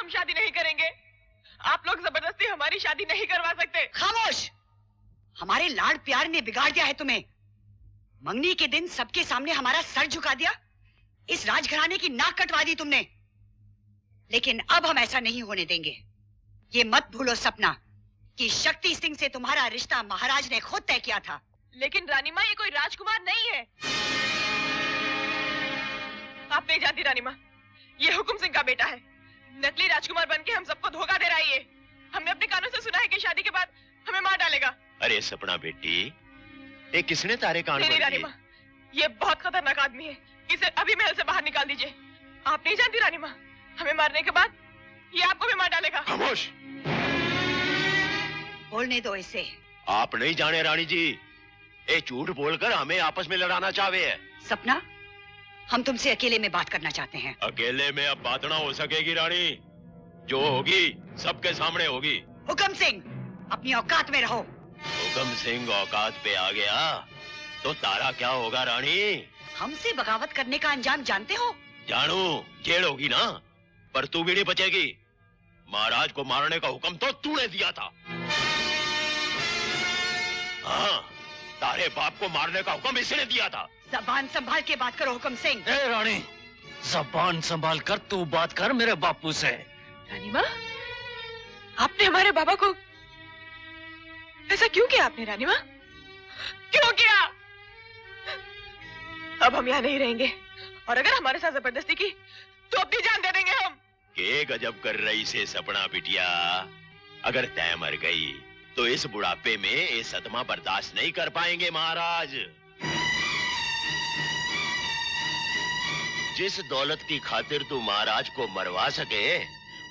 हम शादी नहीं करेंगे। आप लोग जबरदस्ती हमारी शादी नहीं करवा सकते। खामोश! हमारे लाड प्यार ने बिगाड़ दिया है तुम्हें। मंगनी के दिन सबके सामने हमारा सर झुका दिया, इस राजघराने की नाक कटवा दी तुमने। लेकिन अब हम ऐसा नहीं होने देंगे। ये मत भूलो सपना कि शक्ति सिंह से तुम्हारा रिश्ता महाराज ने खुद तय किया था। लेकिन रानी माँ, ये कोई राजकुमार नहीं है। आप नहीं जानती रानी माँ, ये हुकुम सिंह का बेटा है। नकली राजकुमार बनके हम सबको धोखा दे रहा है ये। हमने अपने कानों से सुना है कि शादी के बाद हमें मार डालेगा। अरे सपना बेटी, ये किसने तारे कान नहीं रानी माँ, ये बहुत खतरनाक आदमी है। इसे अभी महल से बाहर निकाल दीजिए। आप नहीं जानती रानी माँ, हमें मारने के बाद ये आपको भी मार डालेगा। खामोश! बोलने दो इसे। आप नहीं जाने रानी जी, ये झूठ बोलकर हमें आपस में लड़ाना चाहते हैं। सपना, हम तुमसे अकेले में बात करना चाहते हैं। अकेले में अब बात ना हो सकेगी रानी, जो होगी सबके सामने होगी। हुकम सिंह, अपनी औकात में रहो। हुकम सिंह औकात पे आ गया तो तारा क्या होगा रानी? हमसे बगावत करने का अंजाम जानते हो? जानू, जेल होगी ना, पर तू भी नहीं बचेगी। महाराज को मारने का हुक्म तो तूने दिया था। हाँ, तारे बाप को मारने का हुक्म इसने दिया था। जबान संभाल के बात करो हुकम सिंह। ए रानी, जबान संभाल कर तू बात कर मेरे बापू से। रानी माँ, आपने हमारे बाबा को ऐसा क्यों किया? आपने रानी माँ क्यों किया? अब हम यहाँ नहीं रहेंगे, और अगर हमारे साथ जबरदस्ती की तो अपनी जान दे देंगे हम। के गजब कर रही से सपना बिटिया, अगर तय मर गई तो इस बुढ़ापे में ये सदमा बर्दाश्त नहीं कर पाएंगे महाराज। जिस दौलत की खातिर तू महाराज को मरवा सके,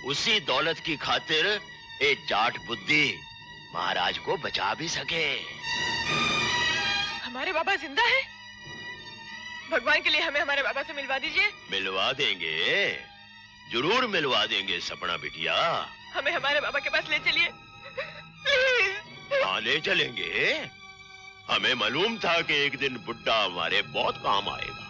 उसी दौलत की खातिर एक जाट बुद्धि महाराज को बचा भी सके। हमारे बाबा जिंदा है? भगवान के लिए हमें हमारे बाबा से मिलवा दीजिए। मिलवा देंगे, जरूर मिलवा देंगे सपना बिटिया। हमें हमारे बाबा के पास ले चलिए। हाँ, ले चलेंगे। हमें मालूम था कि एक दिन बुड्ढा हमारे बहुत काम आएगा।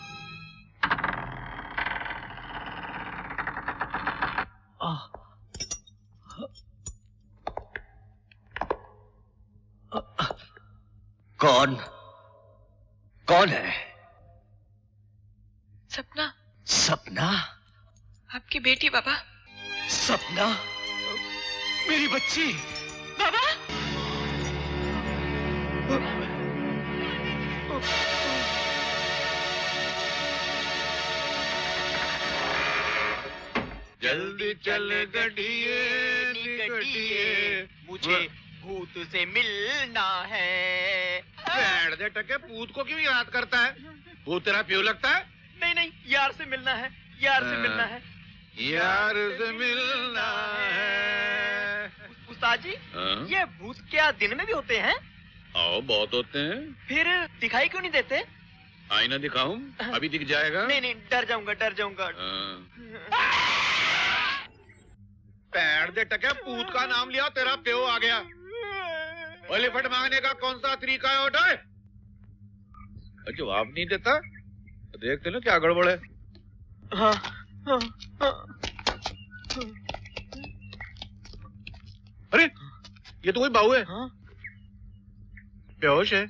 कौन कौन है? सपना। सपना? आपकी बेटी बाबा। सपना, मेरी बच्ची। बाबा, जल्दी चल गढ़िए निकटिए, मुझे भूत से मिलना है। बैठ दे टके, भूत को क्यों याद करता है? भूत तेरा प्यो लगता है? नहीं नहीं, यार से मिलना है, यार से मिलना है। यार से मिलना है। उस्ताद जी, ये भूत क्या दिन में भी होते हैं? आओ, बहुत होते हैं। फिर दिखाई क्यों नहीं देते? आईना दिखाऊं? अभी दिख जाएगा। नहीं नहीं, डर जाऊंगा, डर जाऊंगा। पैर दे टके, भूत का नाम लिया, तेरा प्यो आ गया। एलिफेंट मांगने का कौन सा तरीका है? उठे, जवाब नहीं देता। देखते ना क्या गड़बड़ है। हाँ, हाँ, हाँ। अरे, ये तो कोई बहू है। हाँ? बेहोश है।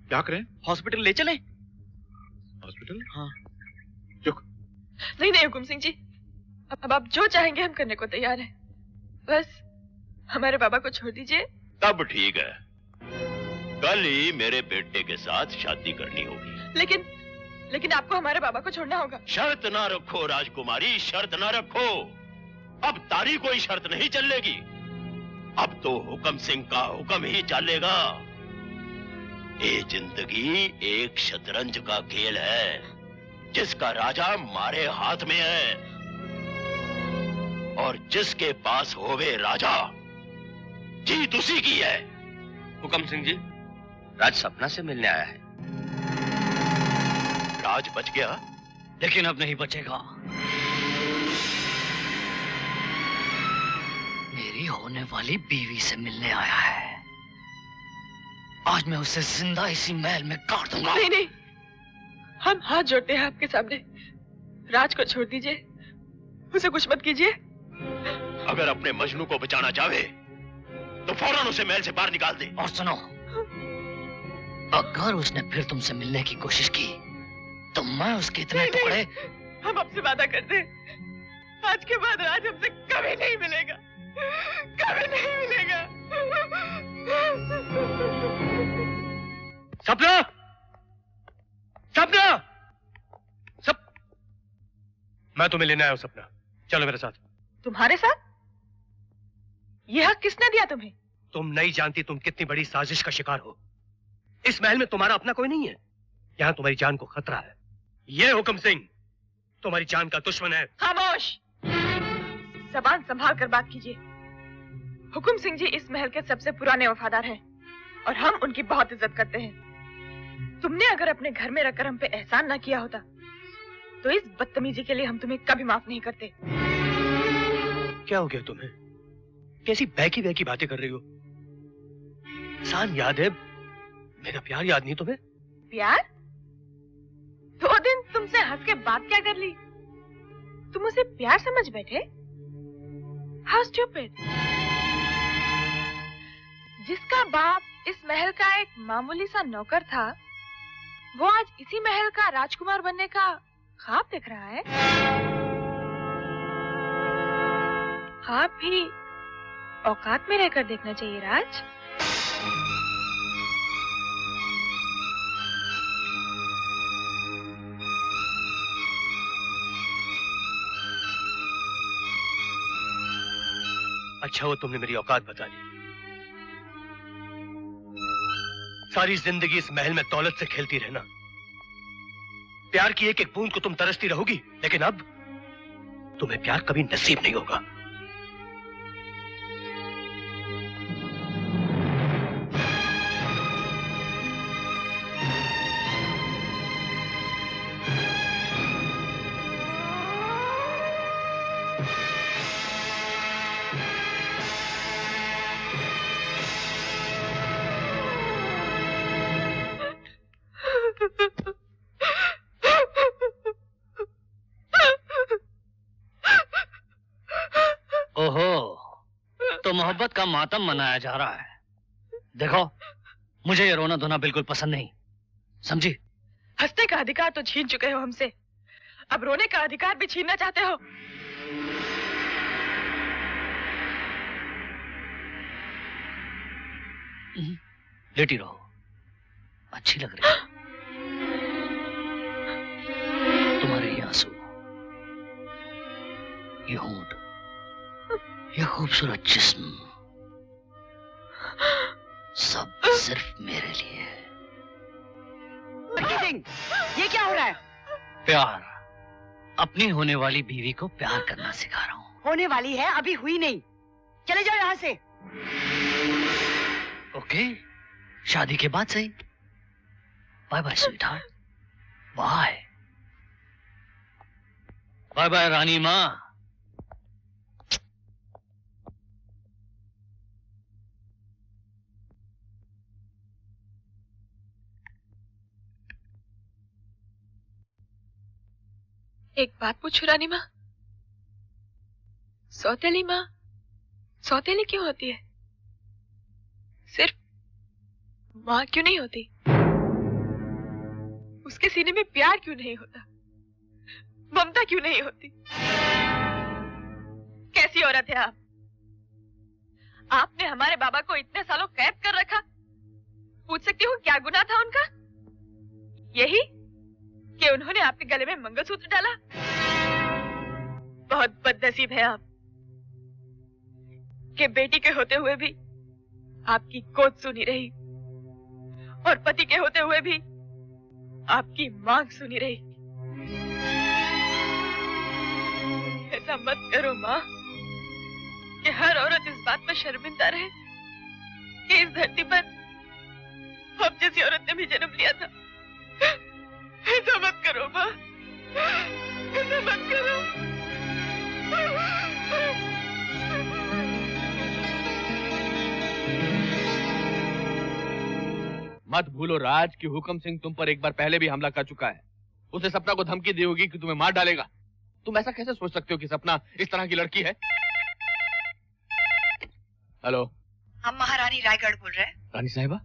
क्या करें? हॉस्पिटल ले चलें? हॉस्पिटल? हाँ। चुप। नहीं नहीं हुकुम सिंह जी, अब आप जो चाहेंगे हम करने को तैयार हैं। बस हमारे बाबा को छोड़ दीजिए। तब ठीक है, कल ही मेरे बेटे के साथ शादी करनी होगी। लेकिन आपको हमारे बाबा को छोड़ना होगा। शर्त ना रखो राजकुमारी, शर्त ना रखो। अब तारी कोई शर्त नहीं चलेगी। अब तो हुकम सिंह का हुक्म ही चलेगा। ये जिंदगी एक शतरंज का खेल है, जिसका राजा हमारे हाथ में है, और जिसके पास होवे राजा, जीत उसी की है। हुकम सिंह जी, राज सपना से मिलने आया है। राज बच गया? लेकिन अब नहीं बचेगा। मेरी होने वाली बीवी से मिलने आया है। आज मैं उसे जिंदा इसी महल में काट दूंगा। नहीं नहीं, हम हाथ जोड़ते हैं आपके सामने। राज को छोड़ दीजिए, उसे कुछ मत कीजिए। अगर अपने मजनू को बचाना चाहे तो फौरन उसे महल से बाहर निकाल दे। और सुनो, अगर उसने फिर तुमसे मिलने की कोशिश की तो मैं उसके इतने टुकड़े। हम आपसे वादा करते हैं, आज के बाद राज हमसे कभी नहीं मिलेगा, कभी नहीं मिलेगा। सपना, सपना, मैं तुम्हें लेने आया हूं सपना, चलो मेरे साथ। तुम्हारे साथ? यह हक किसने दिया तुम्हें? तुम नहीं जानती तुम कितनी बड़ी साजिश का शिकार हो। इस महल में तुम्हारा अपना कोई नहीं है, यहाँ तुम्हारी जान को खतरा है। ये हुक्म सिंह तुम्हारी जान का दुश्मन है। खामोश, जबान संभाल कर बात कीजिए। हुकुम सिंह जी इस महल के सबसे पुराने वफादार हैं और हम उनकी बहुत इज्जत करते हैं। तुमने अगर अपने घर में रखकर हम पे एहसान ना किया होता तो इस बदतमीजी के लिए हम तुम्हें कभी माफ नहीं करते। क्या हो गया तुम्हें? कैसी बहकी बहकी बातें कर रही हो? एहसान याद है, मेरा प्यार याद नहीं तुम्हें? प्यार? 2 दिन तुमसे हंस के बात क्या कर ली? तुम उसे प्यार समझ बैठे? How stupid! जिसका बाप इस महल का एक मामूली सा नौकर था, वो आज इसी महल का राजकुमार बनने का ख्वाब देख रहा है। ख्वाब भी औकात में रहकर देखना चाहिए राज। अच्छा वो तुमने मेरी औकात बता दी। सारी जिंदगी इस महल में दौलत से खेलती रहना, प्यार की एक एक बूंद को तुम तरसती रहोगी, लेकिन अब तुम्हें प्यार कभी नसीब नहीं होगा। मोहब्बत का मातम मनाया जा रहा है। देखो, मुझे ये रोना धोना बिल्कुल पसंद नहीं, समझी? हंसने का अधिकार तो छीन चुके हो हमसे, अब रोने का अधिकार भी छीनना चाहते हो? लेटी रहो, अच्छी लग रही है। तुम्हारे ये आंसू, ये होंठ, ये खूबसूरत जिस्म, सब सिर्फ मेरे लिए। ये क्या हो रहा है? प्यार, अपनी होने वाली बीवी को प्यार करना सिखा रहा हूँ। होने वाली है, अभी हुई नहीं। चले जाओ यहाँ से। ओके, शादी के बाद सही। Bye bye sweetheart, bye bye bye रानी माँ। एक बात पूछूं रानी माँ, सौतेली माँ सौतेली क्यों होती है? सिर्फ माँ क्यों नहीं होती? उसके सीने में प्यार क्यों नहीं होता? ममता क्यों नहीं होती? कैसी औरत है आप? आपने हमारे बाबा को इतने सालों कैद कर रखा। पूछ सकती हूँ क्या गुनाह था उनका? यही कि उन्होंने आपके गले में मंगलसूत्र डाला। बहुत बदनसीब है आप कि बेटी के होते हुए भी आपकी गोद सुनी रही और पति के होते हुए भी आपकी मांग सुनी रही। ऐसा मत करो माँ कि हर औरत इस बात पर शर्मिंदा रहे कि इस धरती पर हम जैसी औरत ने भी जन्म लिया था। ऐसा मत करो माँ, ऐसा मत करो। मत भूलो राज कि हुक्म सिंह तुम पर एक बार पहले भी हमला कर चुका है। उसने सपना को धमकी दी होगी कि तुम्हें मार डालेगा। तुम ऐसा कैसे सोच सकते हो कि सपना इस तरह की लड़की है? हेलो, हम महारानी रायगढ़ बोल रहे हैं। रानी साहिबा?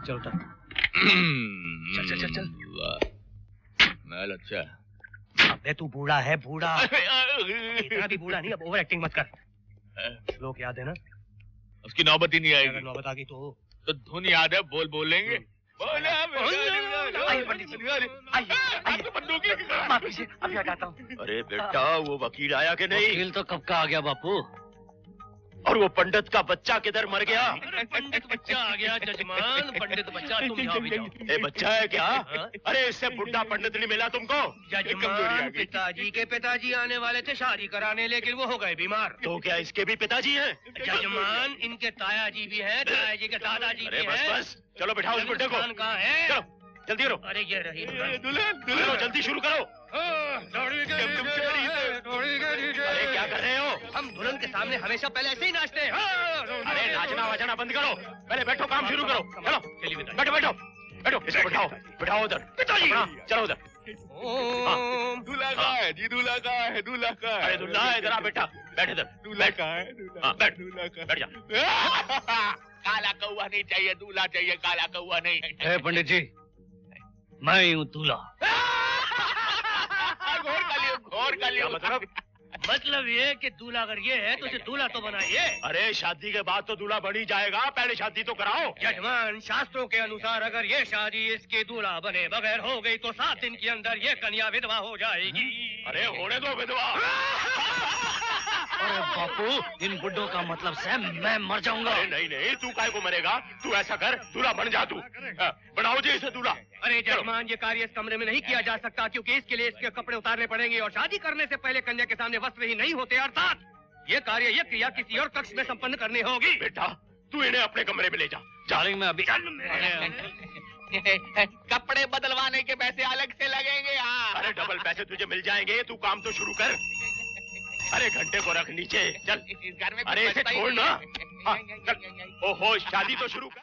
चल उतर। चल चल चल चल। महल अच्छा है। अबे तू बूढ़ा है, बूढ़ा। इतना भी बूढ़ा नहीं, अब ओवर एक्टिंग मत कर। श्लोक याद है ना? उसकी नौबत ही नहीं अगर आएगी। नौबत आ गई तो धुन याद है, बोल लेंगे। आइए पंडित जी, आइए। माफ कीजिए, अभी हटाता हूँ। अरे बेटा, वो वकील आया कि नहीं? वकील तो कब का आ गया बापू। और वो पंडित का बच्चा किधर मर गया? पंडित बच्चा आ गया जजमान, पंडित बच्चा, तुम जाओ भी जाओ। ए बच्चा है क्या? अरे इससे बुढ़ा पंडित नहीं मिला तुमको? जजमान, पिताजी के पिताजी आने वाले थे शादी कराने, लेकिन वो हो गए बीमार। तो क्या इसके भी पिताजी हैं? जजमान, इनके ताया जी भी हैं, ताया जी के दादाजी भी अरे बस हैं। बस, चलो बिठाओ इस बुढ़े को। दुल्हन कहाँ है? चलो जल्दी करो। अरे ये रही चलो जल्दी शुरू करो। अरे क्या कर रहे हो? हम दुल्हन के सामने हमेशा पहले ऐसे ही नाचते हैं। अरे नाचना वाचना बंद करो, पहले बैठो, काम शुरू करो। चलो बैठो बैठो बैठो, इसको बैठाओ, बैठाओ उधर। पिताजी चलो उधर। दूल्हा का है जी, दूल्हा का है, दूल्हा का है। अरे दूल्हा है, इधर आ बेटा, बैठ इधर। दूल्हा का है, हाँ, बैठ दूल्हा का। बैठ जा। काला कौवा नहीं चाहिए, दूल्हा चाहिए, काला कौवा नहीं। ए पंडित जी, मैं ही हूँ दूल्हा। घोर का लियो। मतलब ये कि दूल्हा अगर ये है तो इसे दूल्हा तो बनाइए। अरे शादी के बाद तो दूल्हा बन ही जाएगा, पहले शादी तो कराओ। यजमान, शास्त्रों के अनुसार अगर ये शादी इसके दूल्हा बने बगैर हो गई तो 7 दिन के अंदर ये कन्या विधवा हो जाएगी। अरे होने दो विधवा। अरे बापू, इन बुड्ढों का मतलब से मैं मर जाऊंगा। अरे नहीं नहीं, तू काहे को मरेगा? तू ऐसा कर, दूल्हा बन जा तू। बनाओ जी इसे दूल्हा। अरे जजमान, ये कार्य इस कमरे में नहीं किया जा सकता क्योंकि इसके लिए इसके कपड़े उतारने पड़ेंगे और शादी करने से पहले कन्या के सामने वस्त्र ही नहीं होते, अर्थात ये कार्य, ये क्रिया किसी और कक्ष में संपन्न करनी होगी। बेटा तू इन्हें अपने कमरे में ले जा। डार्लिंग, मैं अभी कपड़े बदलवाने के पैसे अलग से लगेंगे। हाँ, अरे डबल पैसे तुझे मिल जाएंगे, तू काम तो शुरू कर। अरे घंटे को रख नीचे, चल। इस घर में अरे इसे छोड़ ना। हाँ, चल। ओहो, शादी तो शुरू कर।